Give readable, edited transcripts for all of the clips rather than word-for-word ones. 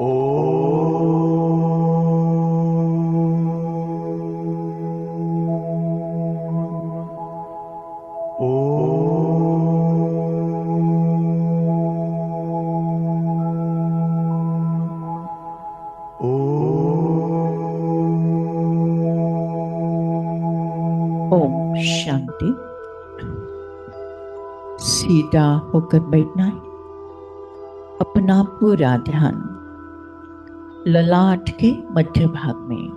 ओम शांति। सीधा होकर बैठना है। अपना पूरा ध्यान ललाट के मध्य भाग में,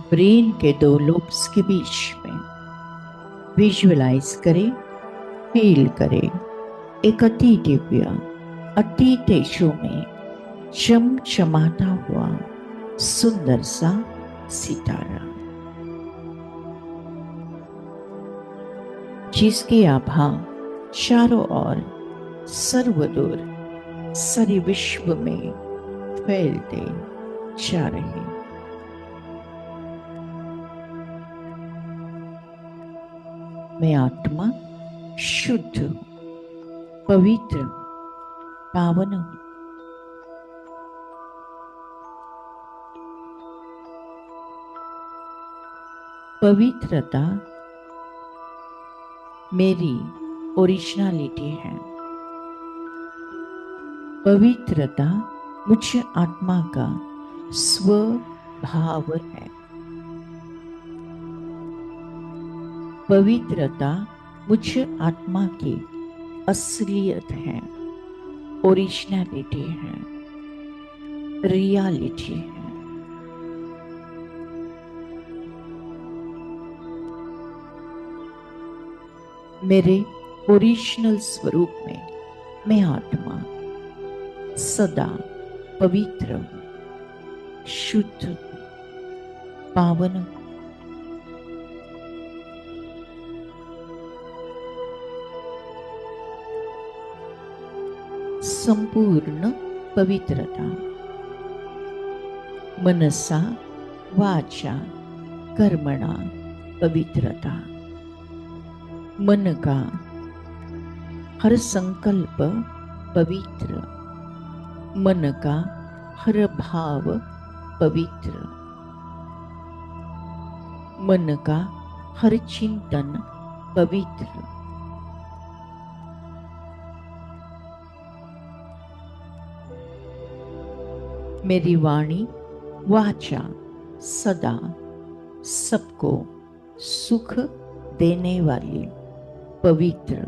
ब्रेन के दो लोब्स के बीच में विजुअलाइज करें, फील करें। एक अति दिव्य, अति तेजो में चमचमाता हुआ सुंदर सा सितारा, जिसकी आभा चारों ओर सर्वदूर सारे विश्व में फैलते जा रहे। मैं आत्मा शुद्ध हूं, पवित्र हूं, पावन हूं। पवित्रता मेरी ओरिजिनलिटी है। पवित्रता मुझ आत्मा का स्वभाव है। पवित्रता मुझ आत्मा की असलियत है, ओरिजिनलिटी है, रियलिटी है। मेरे ओरिजिनल स्वरूप में मैं आत्मा सदा पवित्र हूं, शुद्ध हूं, पावन हूं। संपूर्ण पवित्रता, मनसा वाचा कर्मणा पवित्रता। मन का हर संकल्प पवित्र, मन का हर भाव पवित्र, मन का हर चिंतन पवित्र। मेरी वाणी वाचा सदा सबको सुख देने वाली पवित्र।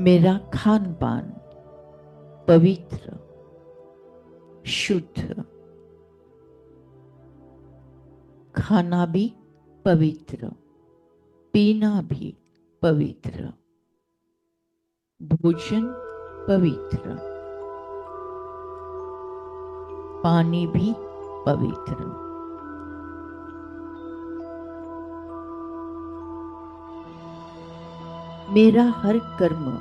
मेरा खान पान पवित्र, शुद्ध। खाना भी पवित्र, पीना भी पवित्र, भोजन पवित्र, पानी भी पवित्र। मेरा हर कर्म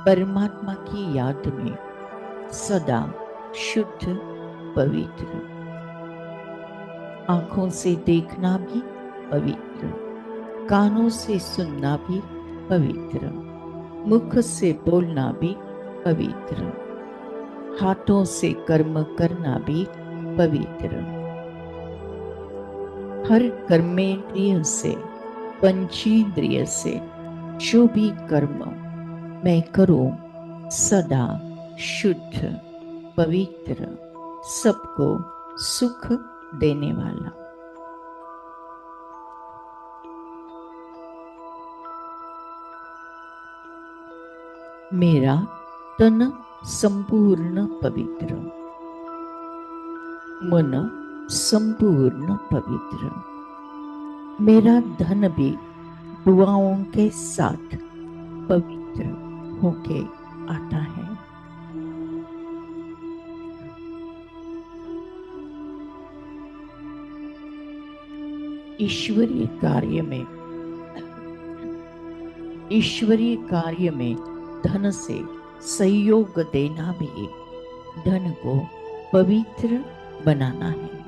परमात्मा की याद में सदा शुद्ध पवित्र। आंखों से देखना भी पवित्र, कानों से सुनना भी पवित्र, मुख से बोलना भी पवित्र, हाथों से कर्म करना भी पवित्र। हर कर्मेंद्रिय से, पंचेंद्रिय से जो भी कर्म मैं करूं सदा शुद्ध पवित्र, सबको सुख देने वाला। मेरा तन संपूर्ण पवित्र, मन संपूर्ण पवित्र। मेरा धन भी दुआओं के साथ पवित्र होके आता है। ईश्वरीय कार्य में धन से सहयोग देना भी धन को पवित्र बनाना है।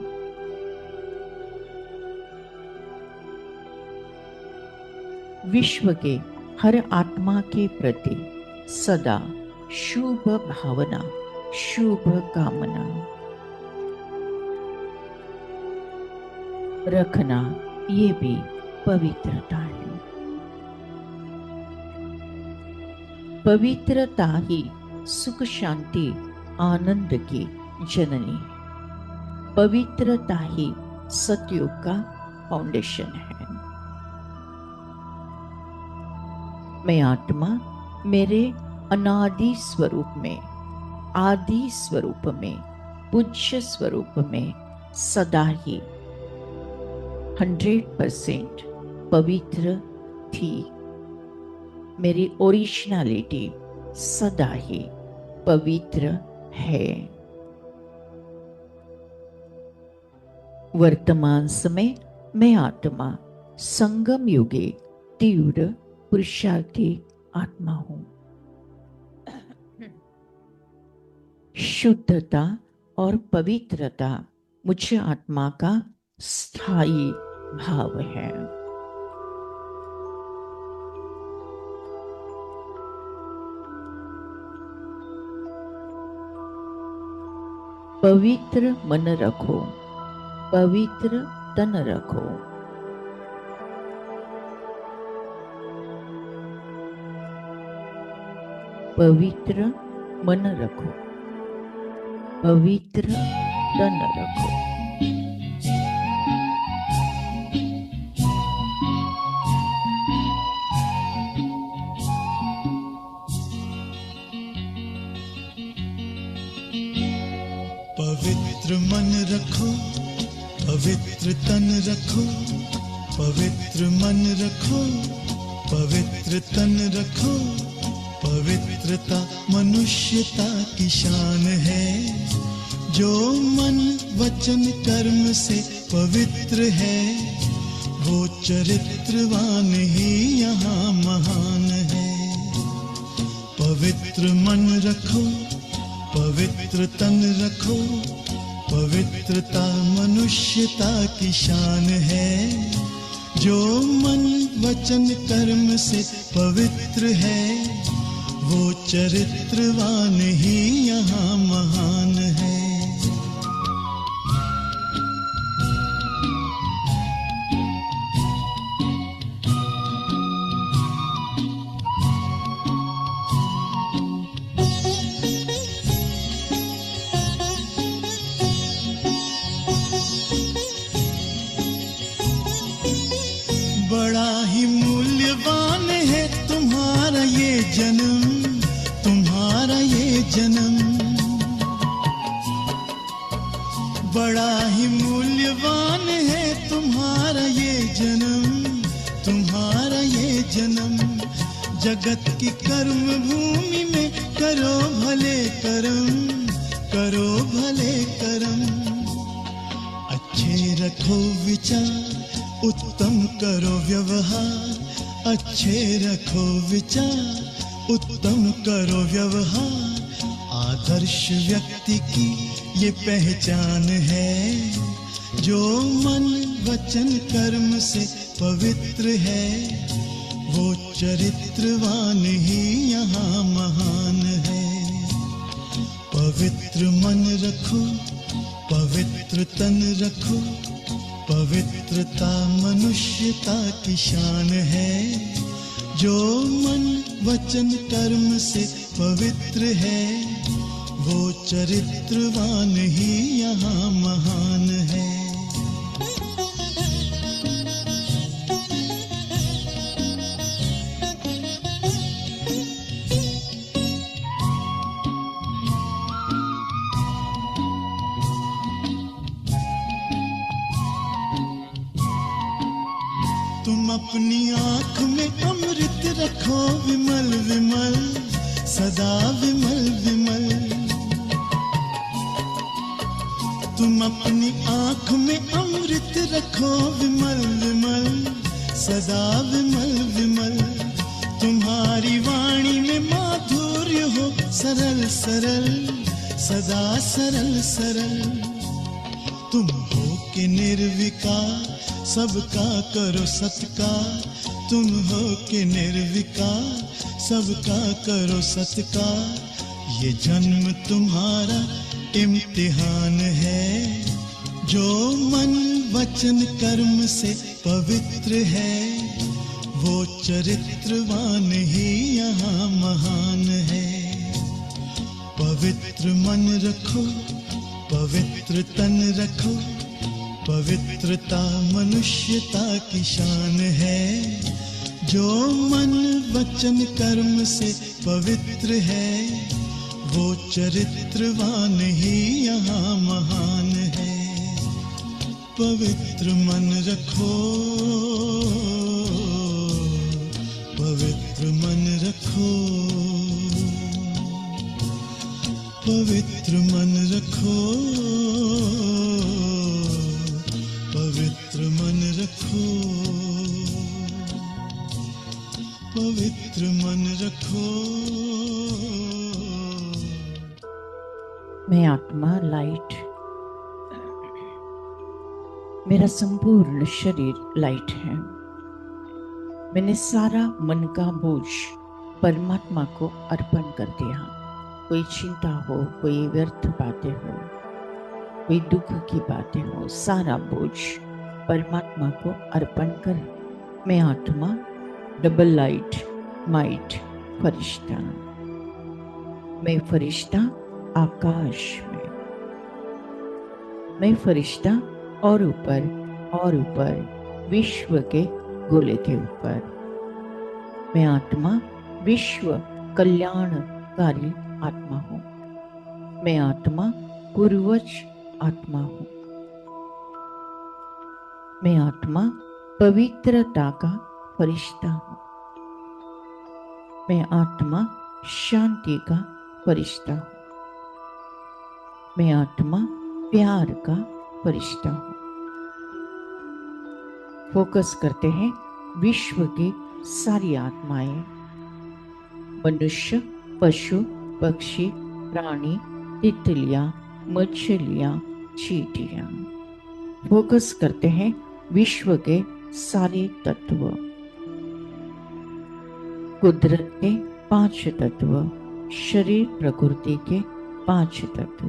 विश्व के हर आत्मा के प्रति सदा शुभ भावना, शुभ कामना रखना, ये भी पवित्रता है। पवित्रता ही सुख शांति आनंद की जननी है। पवित्रता ही सतयुग का फाउंडेशन है। मैं आत्मा मेरे अनादि स्वरूप में, आदि स्वरूप में, पूज्य स्वरूप में सदा ही 100% पवित्र थी। मेरी ओरिजिनलिटी सदा ही पवित्र है। वर्तमान समय मैं आत्मा संगम युगे तीव्र पुरुषार्थी आत्मा हूं। शुद्धता और पवित्रता मुझे आत्मा का स्थायी भाव है। पवित्र मन रखो, पवित्र तन रखो। पवित्र मन रखो, पवित्र तन रखो। पवित्र मन रखो, पवित्र तन रखो, पवित्र मन रखो, पवित्र तन रखो। पवित्रता मनुष्यता की शान है। जो मन वचन कर्म से पवित्र है, वो चरित्रवान ही यहाँ महान है। पवित्र मन रखो, पवित्र तन रखो, पवित्रता मनुष्यता की शान है। जो मन वचन कर्म से पवित्र है, वो चरित्रवान ही यहाँ महान है। बड़ा ही मूल्यवान है तुम्हारा ये जन्म, तुम्हारा ये जन्म। बड़ा ही मूल्यवान है तुम्हारा ये जन्म, तुम्हारा ये जन्म। जगत की कर्म भूमि में करो भले कर्म, करो भले कर्म। अच्छे रखो विचार, उत्तम करो व्यवहार। अच्छे रखो विचार, उत्तम करो व्यवहार। आदर्श व्यक्ति की ये पहचान है। जो मन वचन कर्म से पवित्र है, वो चरित्रवान ही यहाँ महान है। पवित्र मन रखो, पवित्र तन रखो, पवित्रता मनुष्यता की शान है। जो मन वचन कर्म से पवित्र है, वो चरित्रवान ही यहाँ महान है। तुम अपनी आँख में अमृत रखो विमल विमल, सदा विमल विमल। तुम अपनी आँख में अमृत रखो विमल विमल, सदा विमल विमल। तुम्हारी वाणी में माधुर्य हो सरल सरल, सदा सरल सरल। तुम हो के निर्विकार सबका करो सत्कार, तुम हो के निर्विकार, सबका करो सत्कार। ये जन्म तुम्हारा इम्तिहान है, जो मन वचन कर्म से पवित्र है, वो चरित्रवान ही यहाँ महान है। पवित्र मन रखो, पवित्र तन रखो, पवित्रता मनुष्यता की शान है। जो मन वचन कर्म से पवित्र है, वो चरित्रवान ही यहाँ महान है। पवित्र मन रखो, पवित्र मन रखो, पवित्र मन रखो, पवित्र मन रखो, पवित्र मन रखो। मैं आत्मा लाइट, मेरा संपूर्ण शरीर लाइट है। मैंने सारा मन का बोझ परमात्मा को अर्पण कर दिया। कोई चिंता हो, कोई व्यर्थ बातें हो, कोई दुख की बातें हो, सारा बोझ परमात्मा को अर्पण कर मैं आत्मा डबल लाइट माइट फरिश्ता, मैं फरिश्ता आकाश में, मैं फरिश्ता और ऊपर विश्व के गोले के ऊपर। मैं आत्मा विश्व कल्याणकारी आत्मा हूँ। मैं आत्मा पूर्वज आत्मा हूँ। मैं आत्मा पवित्रता का फरिश्ता हूँ। मैं आत्मा शांति का फरिश्ता हूँ। मैं आत्मा प्यार का फरिश्ता हूँ। फोकस करते हैं विश्व की सारी आत्माएं, मनुष्य, पशु, पक्षी, प्राणी, तितलियां, मछलियां, चींटियां। फोकस करते हैं विश्व के सारे तत्व, कुदरत के 5 तत्व, शरीर प्रकृति के 5 तत्व,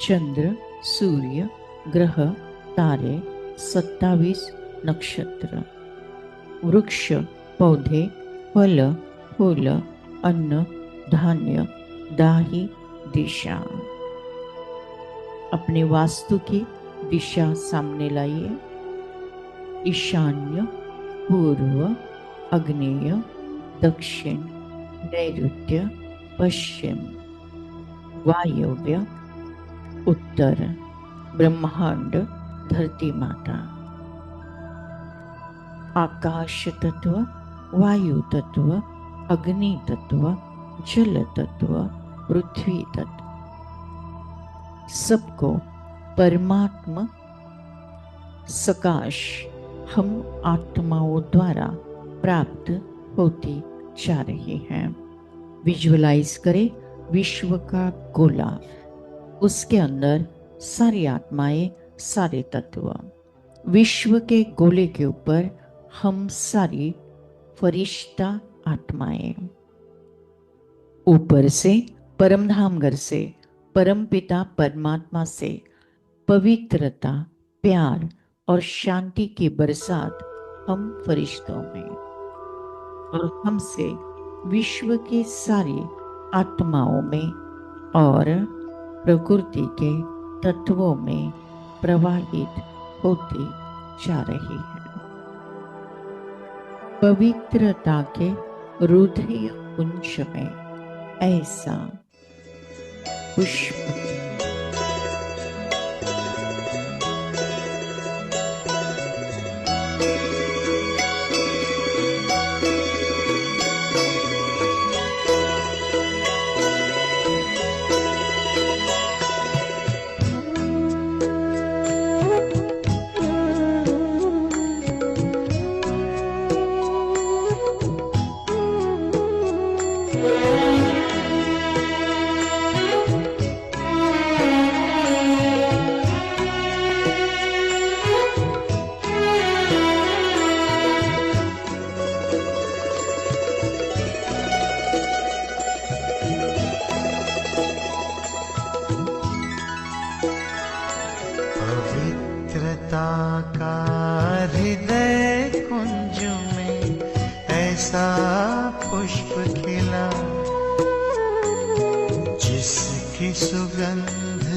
चंद्र, सूर्य, ग्रह, तारे, 27 नक्षत्र, वृक्ष, पौधे, फल, फूल, अन्न, धान्य, दाही, दिशा। अपने वास्तु की दिशा सामने लाइए। ईशान्य, पूर्व, आग्नेय, दक्षिण, नैऋत्य, पश्चिम, वायव्य, उत्तर, ब्रह्मांड, धरती माता, आकाश तत्व, वायु तत्व, अग्नि तत्व, जल तत्व, पृथ्वी तत्व, सबको परमात्मा सकाश हम आत्माओं द्वारा प्राप्त होती जा रही हैं। विजुअलाइज करें विश्व का गोला, उसके अंदर सारी आत्माएं, सारे तत्व। विश्व के गोले के ऊपर हम सारी फरिश्ता आत्माएं। ऊपर से परमधाम घर से, परमपिता परमात्मा से पवित्रता, प्यार और शांति की बरसात हम फरिश्तों में, और हमसे विश्व की सारी आत्माओं में और प्रकृति के तत्वों में प्रवाहित होती जा रही है। पवित्रता के हृदय कुंज में ऐसा पुष्प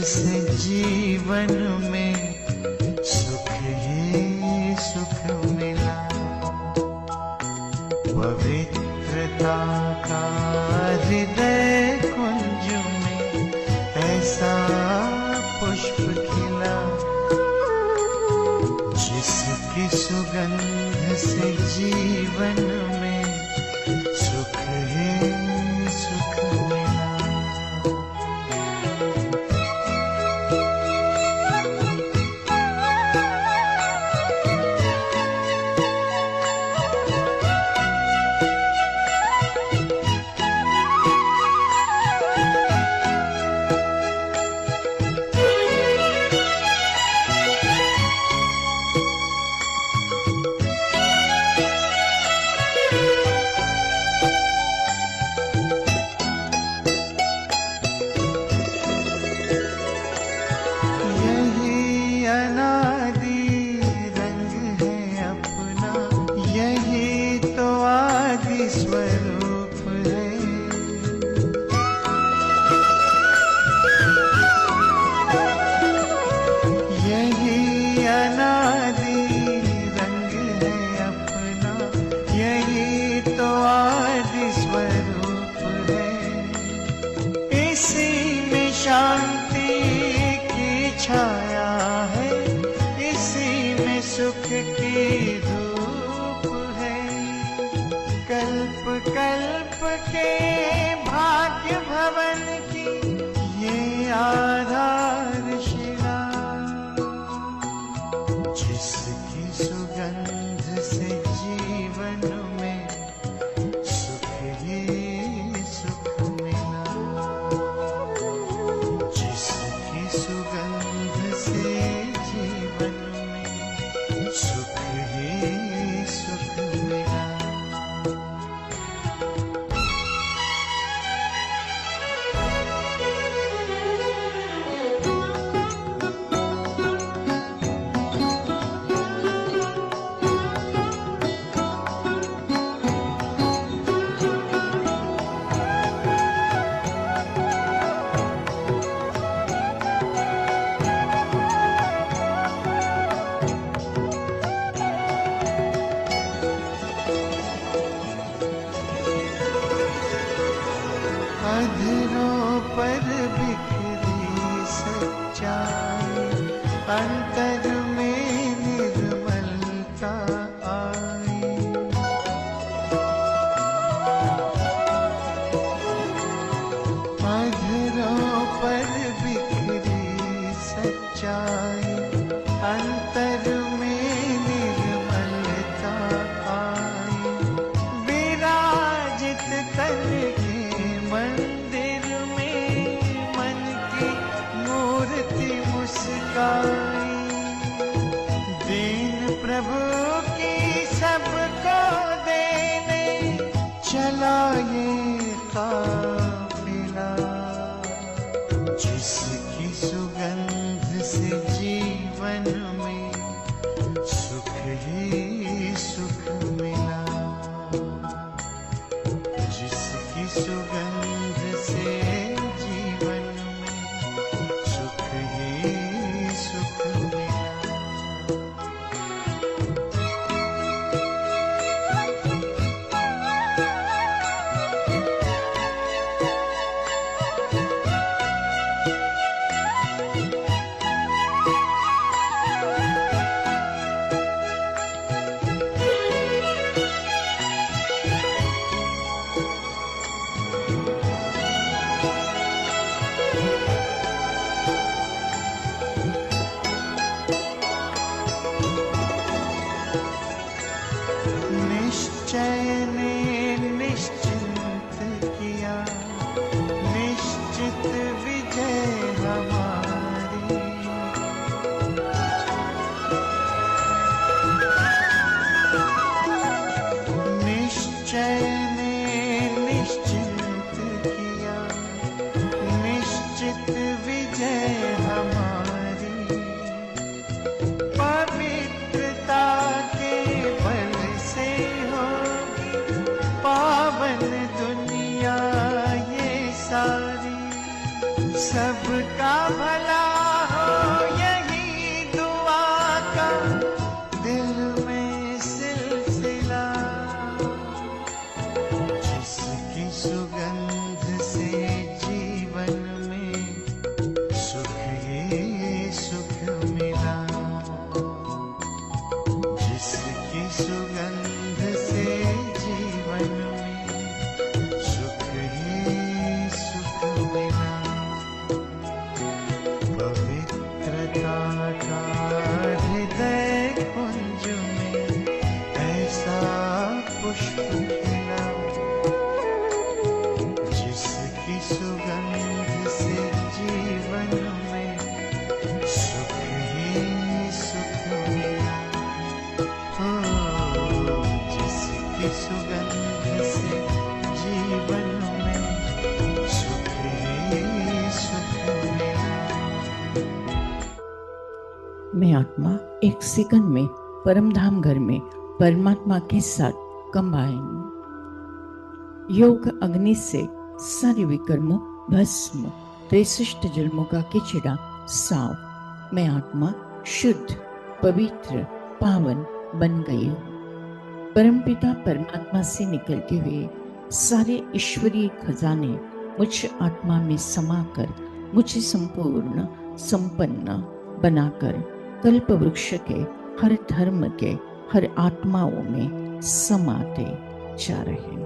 से जीवन में सुख ही सुख मिला। पवित्रता का हृदय कुंज में ऐसा पुष्प खिला, जिसकी सुगंध से जीवन में सुख ही सुख मिला। कल्प के भाग्य भवन की ये आधारशिला, जिसकी सुगंध से जीवन में सुख ही सुख मिला, जिसकी सुगंध से जीवन में सुख ही सुख मिला। अधरों पर बिखरी सच्चाई, अंतर में निर्मलता आई। अधरों पर बिखरी सच्चाई, अंतर में निर्मलता आई। विराजित तन मंदिर में मन की मूर्ति मुस्काई, दीन प्रभु की सबको देने चला ये काफिला, जिसकी सुगंध से जीवन में सुख ही सुख मिला, जिसकी सुगंध से जीवन में सुख ही सुख मिला। निश्चय ने निश्चिंत किया, निश्चित विजय हमारी। निश्चय ने निश्चिंत किया, निश्चित विजय हमारी। पवित्रता के बल से होगी पावन दुनिया ये सारी, सबका भला सुगंध से जीवन में सुख ही सुख मिला। पवित्रता का हृदय कुंज में ऐसा पुष्प खिला, जिसकी सुगंध से जीवन में सुख ही सुख मिला। हो, जिसकी सुगंध से जीवन में सुख ही सुख मिला। मैं आत्मा एक सेकंड में परमधाम घर में परमात्मा के साथ कंबाइन। योग अग्नि से सारे विकर्मों भस्म 63 जन्मों का किचड़ा साफ। मैं आत्मा शुद्ध पवित्र पावन बन गई हूँ। परमपिता परमात्मा से निकलते हुए सारे ईश्वरीय खजाने मुझ आत्मा में समाकर मुझे संपूर्ण संपन्न बनाकर कल्प वृक्ष के हर धर्म के हर आत्माओं में समाते जा रहे हैं।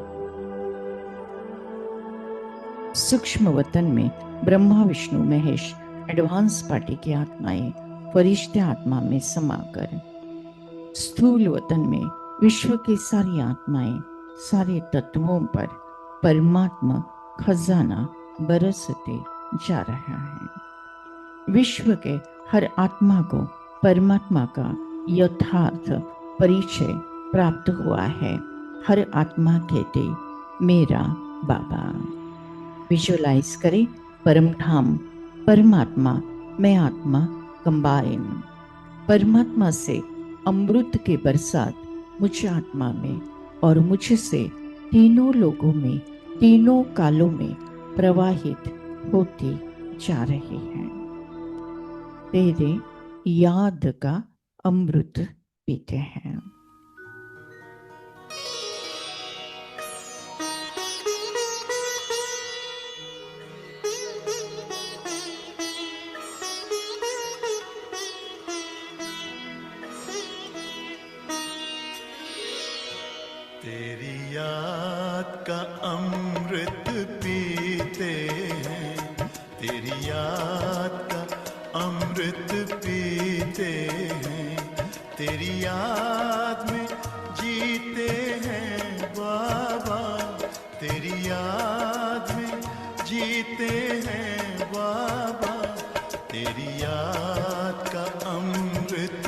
सूक्ष्म वतन में ब्रह्मा विष्णु महेश एडवांस पार्टी की आत्माएं फरिश्ते आत्मा में समाकर स्थूल वतन में विश्व की सारी आत्माएं सारे तत्वों पर परमात्मा खजाना बरसते जा रहा है। विश्व के हर आत्मा को परमात्मा का यथार्थ परिचय प्राप्त हुआ है। हर आत्मा कहते मेरा बाबा। विजुअलाइज करें परमधाम परमात्मा मैं आत्मा कंबाइन। परमात्मा से अमृत के बरसात मुझ आत्मा में और मुझसे तीनों लोगों में तीनों कालों में प्रवाहित होती जा रही है। तेरे याद का अमृत पीते हैं। तेरी याद का अमृत पीते हैं, तेरी याद का अमृत पीते हैं, तेरी याद में जीते हैं बाबा, तेरी याद में जीते हैं बाबा, तेरी याद का अमृत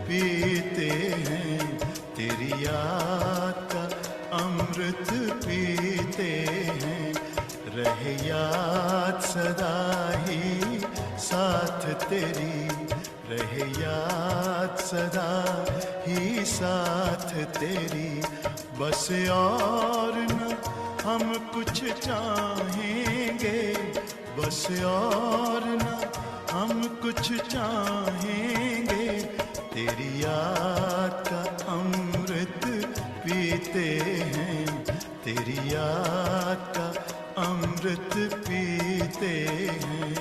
पीते हैं, तेरी याद का अमृत पीते हैं। रहे याद सदा ही साथ तेरी, रहे याद सदा ही साथ तेरी। बस और न हम कुछ चाहेंगे, बस और न हम कुछ चाहेंगे, तेरी याद का अमृत पीते हैं, तेरी याद का अमृत पीते हैं।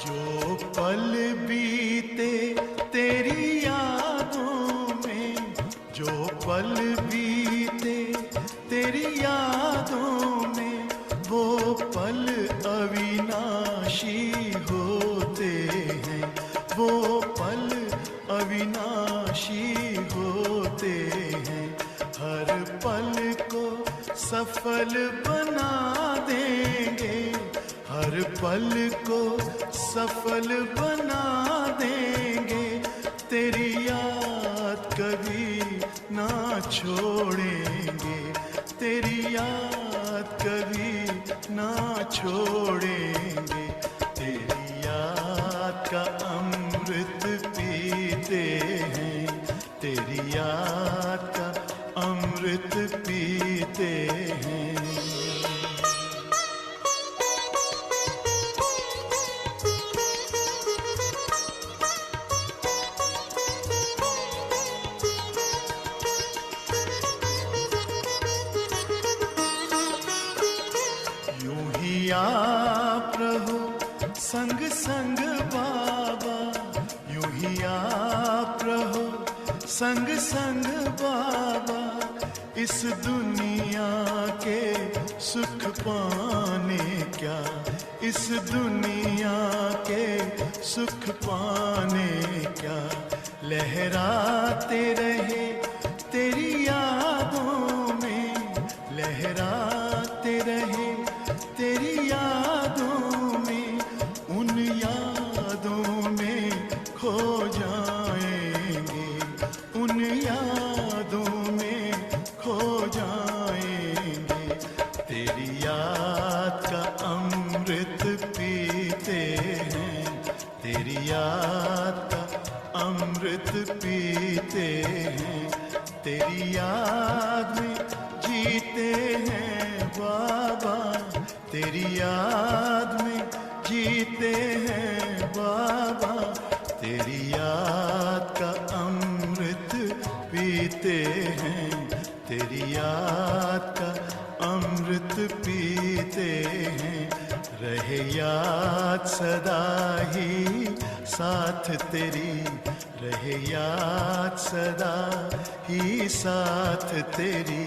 जो पल बीते तेरी यादों में, जो पल बीते तेरी यादों में, वो पल अविनाशी होते हैं, वो पल अविनाशी होते हैं। हर पल को सफल बना देंगे, हर पल को सफल बना देंगे, तेरी याद कभी ना छोड़ेंगे, तेरी याद कभी ना छोड़ेंगे। तेरी याद का अमृत पीते हैं, तेरी याद का अमृत पीते हैं। आप रहो संग संग बाबा, यूं ही आप रहो संग संग बाबा। इस दुनिया के सुख पाने क्या, इस दुनिया के सुख पाने क्या, लहराते रहे तेरी यादों में, लहराते रहे तेरी यादों में, उन यादों में खो जाएंगे, उन यादों में खो जाएंगे। तेरी याद का अमृत पीते हैं, तेरी याद का अमृत पीते हैं, तेरी याद में जीते हैं बाबा, तेरी याद में जीते हैं बाबा। तेरी याद का अमृत पीते हैं, तेरी याद का अमृत पीते हैं। रहे याद सदा ही साथ तेरी, रहे याद सदा ही साथ तेरी।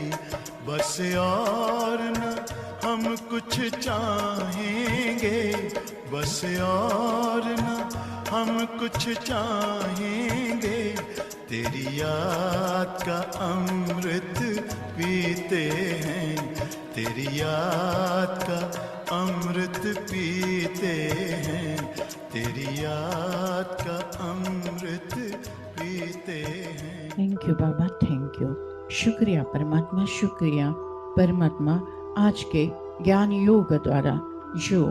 बस और न हम कुछ चाहेंगे, बस और न हम कुछ चाहेंगे, तेरी याद का अमृत पीते हैं, तेरी याद का अमृत पीते हैं, तेरी याद का अमृत पीते हैं। Thank you Baba, thank you. शुक्रिया परमात्मा, शुक्रिया परमात्मा। आज के ज्ञान योग द्वारा जो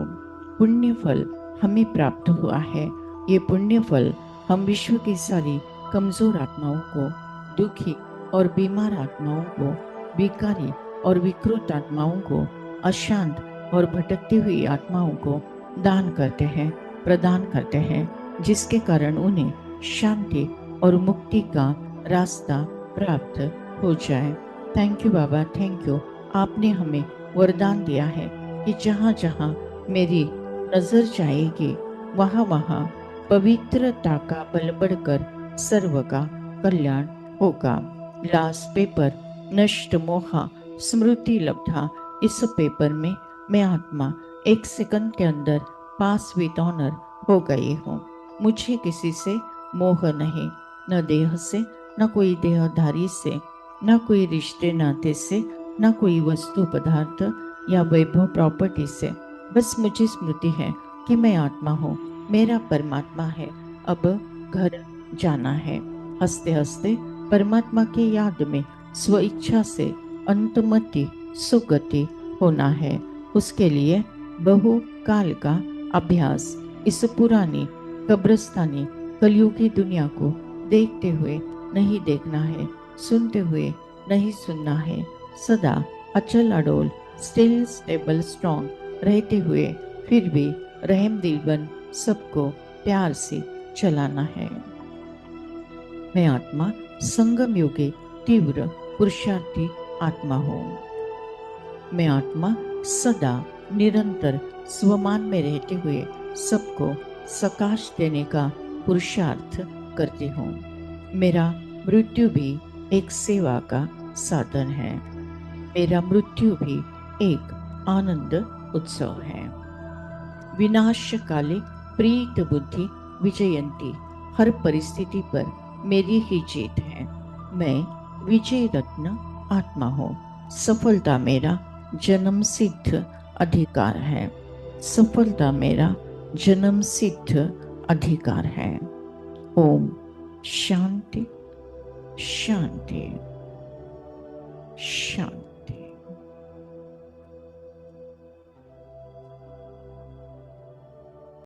पुण्य फल हमें प्राप्त हुआ है, ये पुण्य फल हम विश्व की सारी कमजोर आत्माओं को, दुखी और बीमार आत्माओं को, विकारी और विकृत आत्माओं को, अशांत और भटकती हुई आत्माओं को दान करते हैं, प्रदान करते हैं, जिसके कारण उन्हें शांति और मुक्ति का रास्ता प्राप्त हो जाए। Thank you Baba, thank you. आपने हमें वरदान दिया है कि जहाँ जहाँ मेरी नजर जाएगी वहाँ वहाँ पवित्रता का बल बढ़कर सर्व का कल्याण होगा। लास्ट पेपर नष्ट मोहा स्मृति लब्धा। इस पेपर में मैं आत्मा 1 सेकंड के अंदर पास विद ऑनर हो गई हूँ। मुझे किसी से मोह नहीं, न देह से, न कोई देहधारी से, न कोई रिश्ते नाते से, न कोई वस्तु पदार्थ या वैभव प्रॉपर्टी से। बस मुझे स्मृति है कि मैं आत्मा हूँ, मेरा परमात्मा है, अब घर जाना है। हंसते हंसते परमात्मा की याद में स्व इच्छा से अंतमति सुगति होना है। उसके लिए बहु काल का अभ्यास इस पुरानी कब्रस्तानी कलयुगी दुनिया को देखते हुए नहीं देखना है, सुनते हुए नहीं सुनना है। सदा अचल अडोल स्टिल स्टेबल स्ट्रॉन्ग रहते हुए फिर भी रहम दिल बन सबको प्यार से चलाना है। मैं आत्मा संगम योगी तीव्र पुरुषार्थी आत्मा हूँ। मैं आत्मा सदा निरंतर स्वमान में रहते हुए सबको सकाश देने का पुरुषार्थ करती हूँ। मेरा मृत्यु भी एक सेवा का साधन है, मेरा मृत्यु भी एक आनंद उत्सव है। विनाश काले प्रीत बुद्धि विजयंती। हर परिस्थिति पर मेरी ही जीत है। मैं विजय रत्न आत्मा हूँ। सफलता मेरा जन्म सिद्ध अधिकार है। सफलता मेरा जन्म सिद्ध अधिकार है। ओम शांति शांति शांति।